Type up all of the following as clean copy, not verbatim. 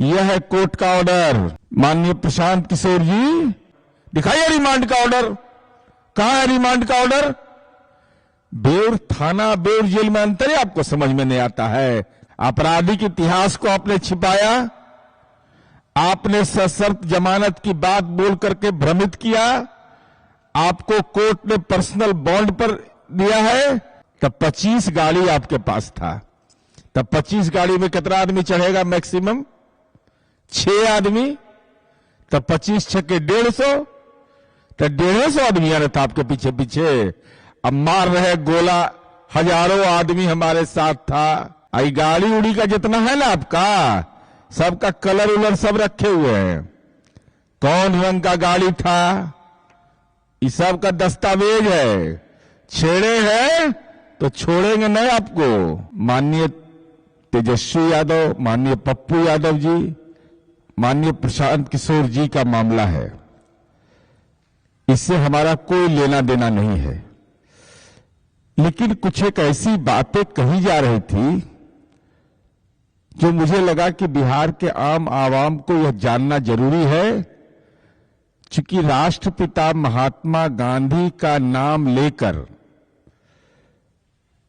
यह है कोर्ट का ऑर्डर। माननीय प्रशांत किशोर जी, दिखाइए रिमांड का ऑर्डर। कहां है रिमांड का ऑर्डर? बेउर थाना, बेउर जेल में अंतर है, आपको समझ में नहीं आता है। आपराधिक इतिहास को आपने छिपाया, आपने सशर्त जमानत की बात बोल करके भ्रमित किया, आपको कोर्ट ने पर्सनल बॉन्ड पर दिया है। तब 25 गाड़ी आपके पास था, तब 25 गाड़ी में कितना आदमी चढ़ेगा? मैक्सिमम 6 आदमी। तब 25 छक्के 150, तो 150 आदमी आ रहा था आपके पीछे पीछे। अब मार रहे गोला, हजारों आदमी हमारे साथ था। आई गाड़ी उड़ी का जितना है ना आपका, सबका कलर उलर सब रखे हुए हैं, कौन रंग का गाड़ी था, इस सब का दस्तावेज है। छेड़े हैं तो छोड़ेंगे नहीं आपको। माननीय तेजस्वी यादव, माननीय पप्पू यादव जी, माननीय प्रशांत किशोर जी का मामला है, इससे हमारा कोई लेना देना नहीं है। लेकिन कुछ एक ऐसी बातें कही जा रही थी जो मुझे लगा कि बिहार के आम आवाम को यह जानना जरूरी है। चूंकि राष्ट्रपिता महात्मा गांधी का नाम लेकर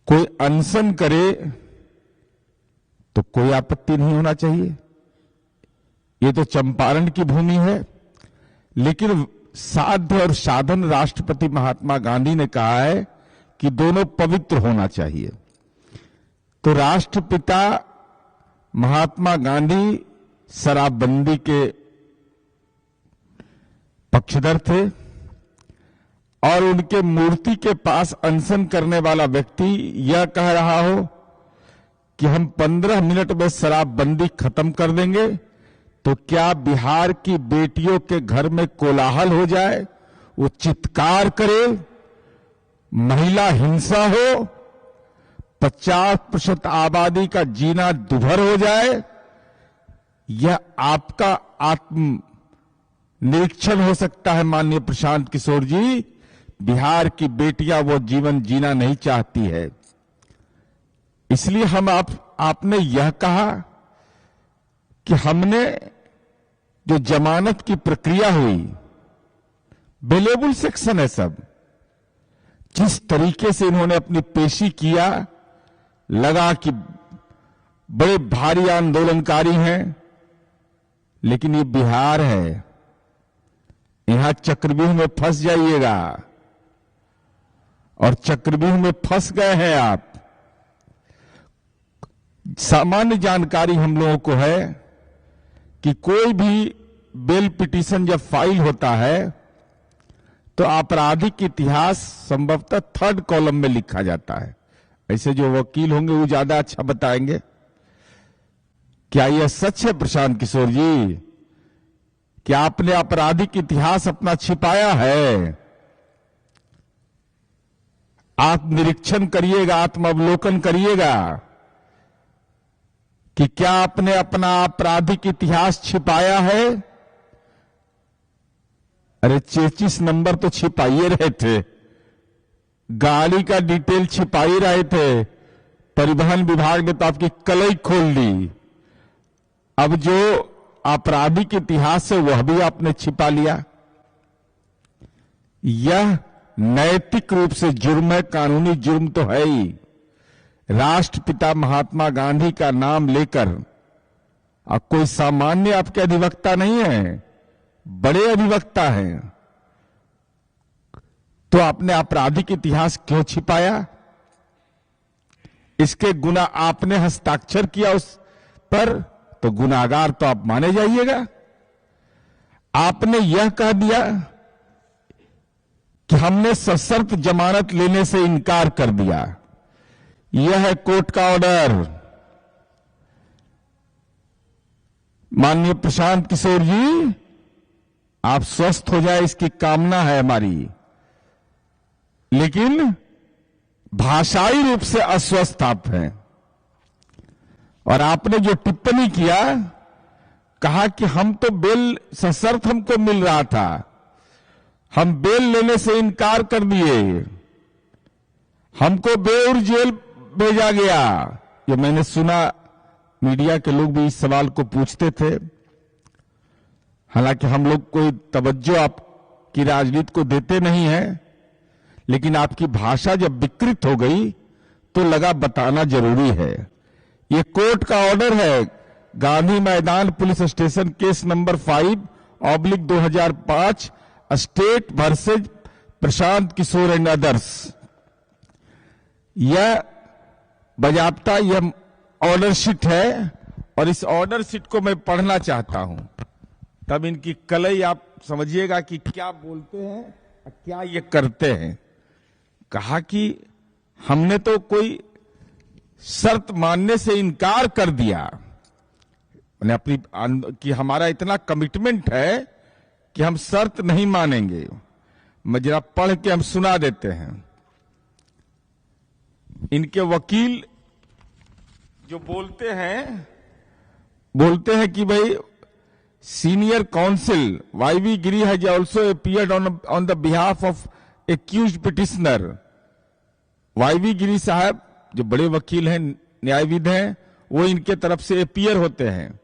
कोई अनशन करे तो कोई आपत्ति नहीं होना चाहिए, ये तो चंपारण की भूमि है। लेकिन साध्य और साधन राष्ट्रपति महात्मा गांधी ने कहा है कि दोनों पवित्र होना चाहिए। तो राष्ट्रपिता महात्मा गांधी शराबबंदी के पक्षधर थे और उनके मूर्ति के पास अनशन करने वाला व्यक्ति यह कह रहा हो कि हम 15 मिनट में शराबबंदी खत्म कर देंगे, तो क्या बिहार की बेटियों के घर में कोलाहल हो जाए, वो चित्कार करे, महिला हिंसा हो, 50% आबादी का जीना दुभर हो जाए? यह आपका आत्म निरीक्षण हो सकता है माननीय प्रशांत किशोर जी। बिहार की बेटियां वो जीवन जीना नहीं चाहती है। इसलिए हम आपने यह कहा कि हमने जो जमानत की प्रक्रिया हुई, बेलेबल सेक्शन है सब, जिस तरीके से इन्होंने अपनी पेशी किया, लगा कि बड़े भारी आंदोलनकारी हैं। लेकिन ये बिहार है, यहां चक्रव्यूह में फंस जाइएगा, और चक्रव्यूह में फंस गए हैं आप। सामान्य जानकारी हम लोगों को है कि कोई भी बेल पिटीशन जब फाइल होता है तो आपराधिक इतिहास संभवतः 3rd कॉलम में लिखा जाता है। ऐसे जो वकील होंगे वो ज्यादा अच्छा बताएंगे। क्या यह सच है प्रशांत किशोर जी कि आपने आपराधिक इतिहास अपना छिपाया है? आत्मनिरीक्षण करिएगा, आत्मावलोकन करिएगा कि क्या आपने अपना आपराधिक इतिहास छिपाया है। अरे 33 नंबर तो छिपाइए रहे थे, गाड़ी का डिटेल छिपाई रहे थे, परिवहन विभाग ने तो आपकी कलई खोल दी। अब जो आपराधिक इतिहास है वह भी आपने छिपा लिया। यह नैतिक रूप से जुर्म है, कानूनी जुर्म तो है ही। राष्ट्रपिता महात्मा गांधी का नाम लेकर, अब कोई सामान्य आपके अधिवक्ता नहीं है, बड़े अधिवक्ता हैं, तो आपने आपराधिक इतिहास क्यों छिपाया? इसके गुना आपने हस्ताक्षर किया उस पर, तो गुनाहगार तो आप माने जाइएगा। आपने यह कह दिया कि हमने सशर्त जमानत लेने से इनकार कर दिया। यह है कोर्ट का ऑर्डर। माननीय प्रशांत किशोर जी, आप स्वस्थ हो जाए इसकी कामना है हमारी, लेकिन भाषाई रूप से अस्वस्थ आप हैं। और आपने जो टिप्पणी किया, कहा कि हम तो बेल सशर्त हमको मिल रहा था, हम बेल लेने से इनकार कर दिए, हमको बेउर जेल भेजा गया। ये मैंने सुना मीडिया के लोग भी इस सवाल को पूछते थे। हालांकि हम लोग कोई तवज्जो आपकी राजनीति को देते नहीं है, लेकिन आपकी भाषा जब विकृत हो गई तो लगा बताना जरूरी है। ये कोर्ट का ऑर्डर है, Gandhi Maidan police station case number 5/2005 state versus Prashant Kishor and others. यह बाजाप्ता यह ऑर्डर शीट है और इस ऑर्डर शीट को मैं पढ़ना चाहता हूं, तब इनकी कलई आप समझिएगा कि क्या बोलते हैं और क्या ये करते हैं। कहा कि हमने तो कोई शर्त मानने से इनकार कर दिया, मैंने अपनी कि हमारा इतना कमिटमेंट है कि हम शर्त नहीं मानेंगे। मैं जरा पढ़ के हम सुना देते हैं। इनके वकील जो बोलते हैं कि भाई senior counsel YV Giri has also appeared on the behalf of accused petitioner. YV Giri साहब जो बड़े वकील हैं, न्यायविद हैं, वो इनके तरफ से अपीयर होते हैं,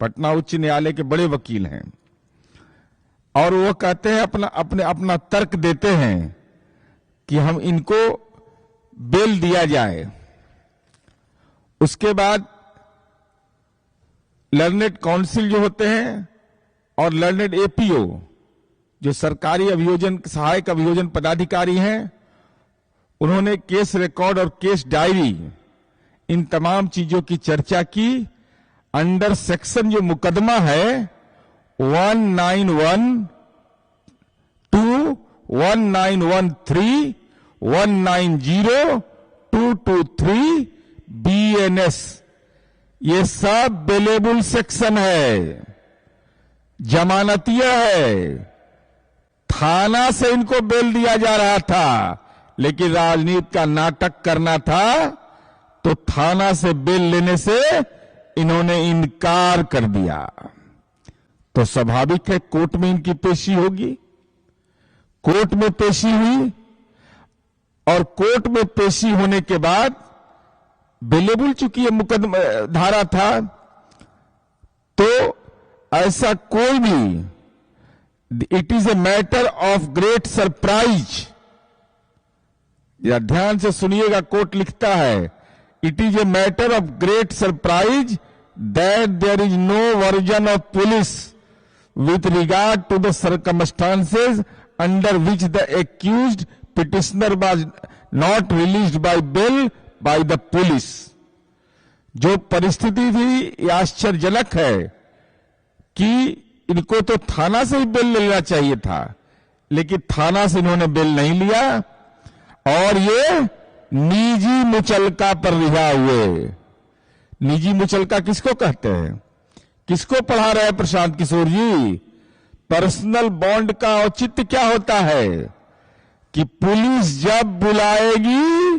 पटना उच्च न्यायालय के बड़े वकील हैं, और वो कहते हैं अपना तर्क देते हैं कि हम इनको बेल दिया जाए। उसके बाद लर्नेड काउंसिल जो होते हैं और लर्नेड एपीओ जो सरकारी अभियोजन सहायक अभियोजन पदाधिकारी हैं, उन्होंने केस रिकॉर्ड और केस डायरी इन तमाम चीजों की चर्चा की। अंडर सेक्शन जो मुकदमा है 1912, 1913, 190223 BNS, ये सब बेलेबल सेक्शन है, जमानतिया है। थाना से इनको बेल दिया जा रहा था, लेकिन राजनीति का नाटक करना था तो थाना से बेल लेने से इन्होंने इनकार कर दिया। तो स्वाभाविक है कोर्ट में इनकी पेशी होगी। कोर्ट में पेशी हुई और कोर्ट में पेशी होने के बाद बेलेबल चूंकि ये मुकदमा धारा था, तो ऐसा कोई भी, it is a matter of great surprise, या ध्यान से सुनिएगा, कोर्ट लिखता है it is a matter of great surprise that there is no version of police with regard to the circumstances under which the accused petitioner was not released by bail by the police। जो परिस्थिति थी ये आश्चर्यजनक है कि इनको तो थाना से ही बेल लेना चाहिए था, लेकिन थाना से इन्होंने बेल नहीं लिया और ये निजी मुचलका पर रिहा हुए। निजी मुचलका किसको कहते हैं? किसको पढ़ा रहे हैं प्रशांत किशोर जी? पर्सनल बॉन्ड का औचित्य क्या होता है कि पुलिस जब बुलाएगी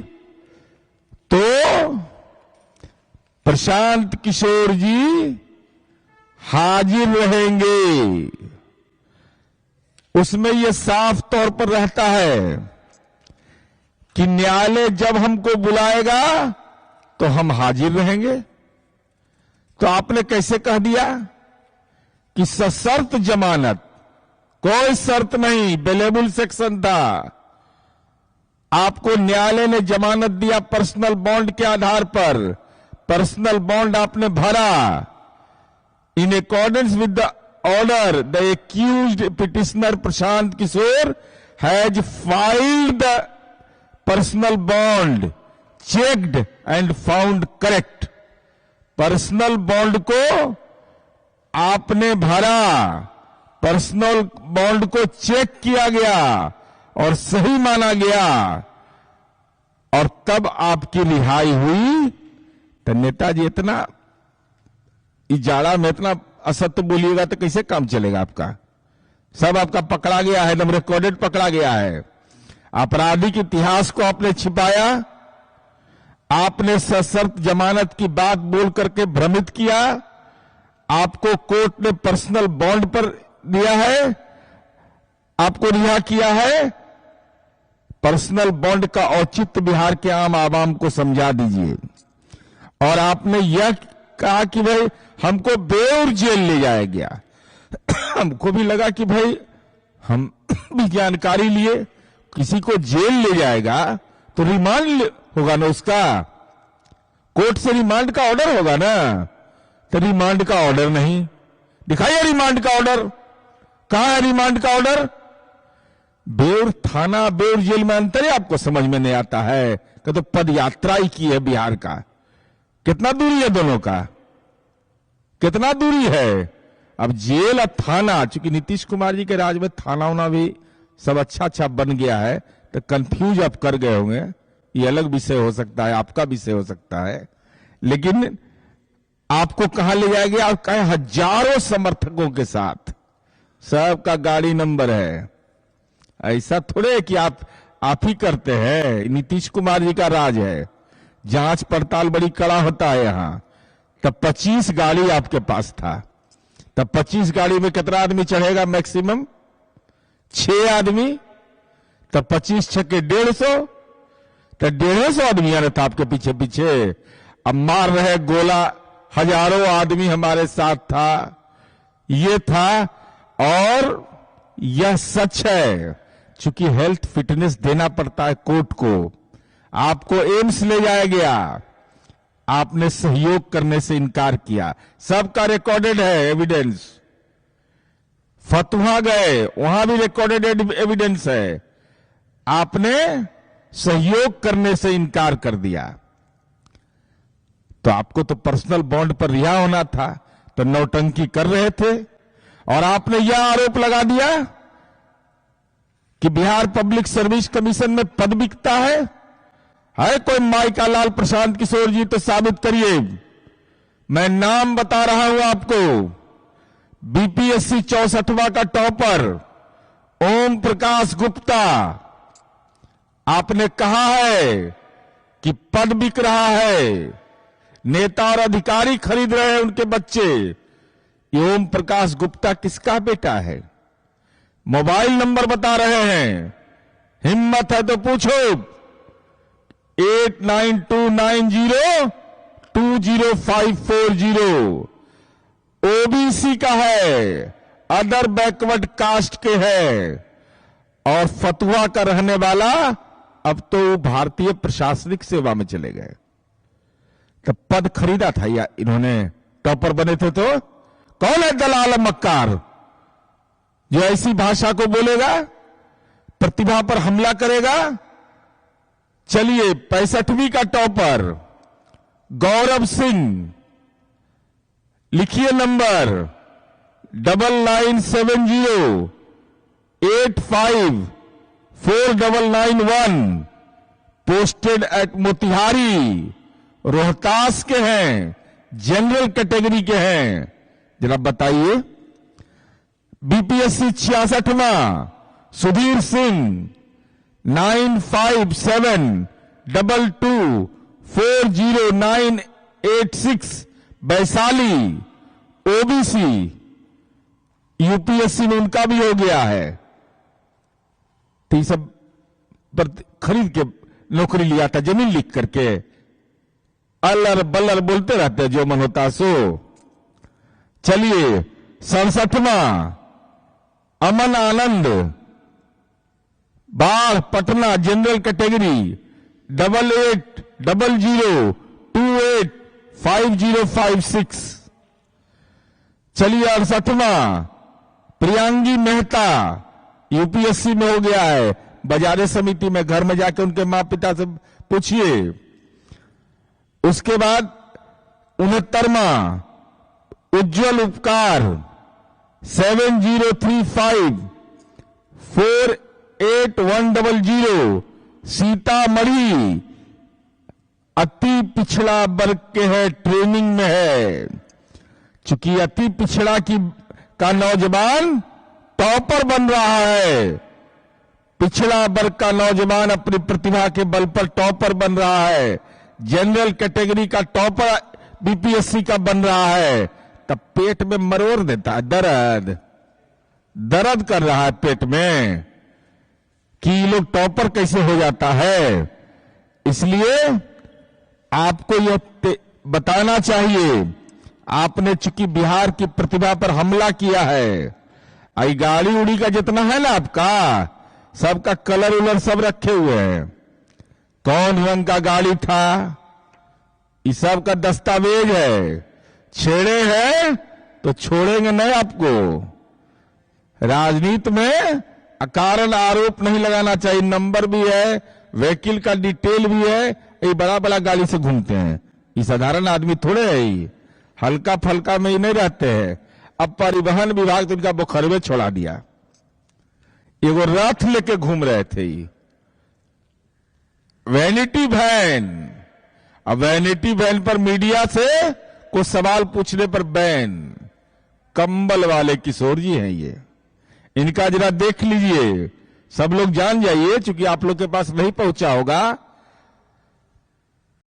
तो प्रशांत किशोर जी हाजिर रहेंगे। उसमें यह साफ तौर पर रहता है कि न्यायालय जब हमको बुलाएगा तो हम हाजिर रहेंगे। तो आपने कैसे कह दिया कि सशर्त जमानत, कोई शर्त नहीं, बेलेबल सेक्शन था, आपको न्यायालय ने जमानत दिया पर्सनल बॉन्ड के आधार पर, पर्सनल बॉन्ड आपने भरा। In accordance with the order the accused petitioner Prashant Kishor has filed the personal bond, checked and found correct. Personal bond को आपने भरा, पर्सनल बॉन्ड को चेक किया गया और सही माना गया और तब आपकी रिहाई हुई। तो नेताजी इतना इजाड़ा में इतना असत्य बोलिएगा तो कैसे काम चलेगा आपका? सब आपका पकड़ा गया है, एकदम रिकॉर्डेड पकड़ा गया है। आपराधिक इतिहास को आपने छिपाया, आपने सशर्त जमानत की बात बोल करके भ्रमित किया, आपको कोर्ट ने पर्सनल बॉन्ड पर दिया है, आपको रिहा किया है। पर्सनल बॉन्ड का औचित्य बिहार के आम आवाम को समझा दीजिए। और आपने यह कहा कि भाई हमको बेउर जेल ले जाया गया। हमको भी लगा कि भाई हम भी जानकारी लिए, किसी को जेल ले जाएगा तो रिमांड होगा ना, उसका कोर्ट से रिमांड का ऑर्डर होगा ना। तो रिमांड का ऑर्डर नहीं दिखाइए। रिमांड का ऑर्डर कहां है? रिमांड का ऑर्डर बेउर थाना बेउर जेल में अंतर है, आपको समझ में नहीं आता है कि तो पद यात्रा ही की है बिहार का। कितना दूरी है दोनों का, कितना दूरी है? अब जेल और थाना, चूंकि नीतीश कुमार जी के राज में थाना होना भी सब अच्छा अच्छा बन गया है, तो कंफ्यूज आप कर गए होंगे। ये अलग विषय हो सकता है, आपका विषय हो सकता है। लेकिन आपको कहां ले जाएंगे? आप कहें हजारों समर्थकों के साथ, सबका गाड़ी नंबर है। ऐसा थोड़े कि आप ही करते हैं। नीतीश कुमार जी का राज है, जांच पड़ताल बड़ी कड़ा होता है यहां। तब 25 गाड़ी आपके पास था, तब 25 गाड़ी में कितना आदमी चढ़ेगा? मैक्सिमम 6 आदमी। तब 25 छक्के 150, तो 150 आदमी आ रहा था आपके पीछे पीछे। अब मार रहे गोला, हजारों आदमी हमारे साथ था। ये था, और यह सच है। चूंकि हेल्थ फिटनेस देना पड़ता है कोर्ट को। आपको एम्स ले जाया गया, आपने सहयोग करने से इनकार किया, सबका रिकॉर्डेड है एविडेंस। फतवा गए, वहां भी रिकॉर्डेड एविडेंस है। आपने सहयोग करने से इनकार कर दिया, तो आपको तो पर्सनल बॉन्ड पर रिहा होना था, तो नौटंकी कर रहे थे। और आपने यह आरोप लगा दिया कि बिहार पब्लिक सर्विस कमीशन में पद बिकता है कोई माइका लाल प्रशांत किशोर जी? तो साबित करिए। मैं नाम बता रहा हूं आपको। बीपीएससी 64वां का टॉपर ओम प्रकाश गुप्ता, आपने कहा है कि पद बिक रहा है, नेता और अधिकारी खरीद रहे हैं उनके बच्चे। ये ओम प्रकाश गुप्ता किसका बेटा है? मोबाइल नंबर बता रहे हैं, हिम्मत है तो पूछो। 8929020540। ओबीसी का है, अदर बैकवर्ड कास्ट के है, और फतवा का रहने वाला। अब तो भारतीय प्रशासनिक सेवा में चले गए। तब पद खरीदा था या इन्होंने टॉपर बने थे? तो कौन है दलाल मक्कार जो ऐसी भाषा को बोलेगा, प्रतिभा पर हमला करेगा? चलिए, 65वीं का टॉपर गौरव सिंह, लिखिए number 9970854991, posted at Motihari, Rohtas के हैं, जनरल कैटेगरी के हैं। जरा बताइए। बीपीएससी 66वां सुधीर सिंह 9572240986 वैशाली, ओबीसी। यूपीएससी में उनका भी हो गया है। तो ये सब खरीद के नौकरी लिया था, जमीन लिख करके। अल्लर बल्लर बोलते रहते, जो मन होता सो। चलिए, 67वां अमन आनंद, बाढ़ पटना, जनरल कैटेगरी 8800285056। चलिए, 68वां प्रियांगी मेहता, यूपीएससी में हो गया है। बाजारे समिति में, घर में जाके उनके मां पिता से पूछिए। उसके बाद 69वां उज्जवल उपकार 7035481100 सीतामढ़ी, अति पिछड़ा वर्ग के है, ट्रेनिंग में है। चूंकि अति पिछड़ा का नौजवान टॉपर बन रहा है, पिछड़ा वर्ग का नौजवान अपनी प्रतिभा के बल पर टॉपर बन रहा है, जनरल कैटेगरी का टॉपर बीपीएससी का बन रहा है, तब पेट में मरोड़ देता है, दर्द कर रहा है पेट में कि ये लोग टॉपर कैसे हो जाता है। इसलिए आपको यह बताना चाहिए आपने चूंकि बिहार की प्रतिभा पर हमला किया है। आई गाड़ी उड़ी का जितना है ना आपका, सबका कलर उलर सब रखे हुए हैं, कौन रंग का गाड़ी था, इस सब का दस्तावेज है। छेड़े हैं तो छोड़ेंगे नहीं आपको। राजनीति में अकारण आरोप नहीं लगाना चाहिए। नंबर भी है, व्हीकल का डिटेल भी है। ये बड़ा बड़ा गाड़ी से घूमते हैं, ये साधारण आदमी थोड़े है, ये हल्का फल्का में ही नहीं रहते हैं। अब परिवहन विभाग तो इनका बुखरवे छोड़ा दिया। ये वो रथ लेके घूम रहे थे, वैनिटी वैन। अब वैनिटी वैन पर मीडिया से कुछ सवाल पूछने पर बैन। कंबल वाले किशोर जी हैं ये, इनका जरा देख लीजिए, सब लोग जान जाइए, चूंकि आप लोग के पास नहीं पहुंचा होगा।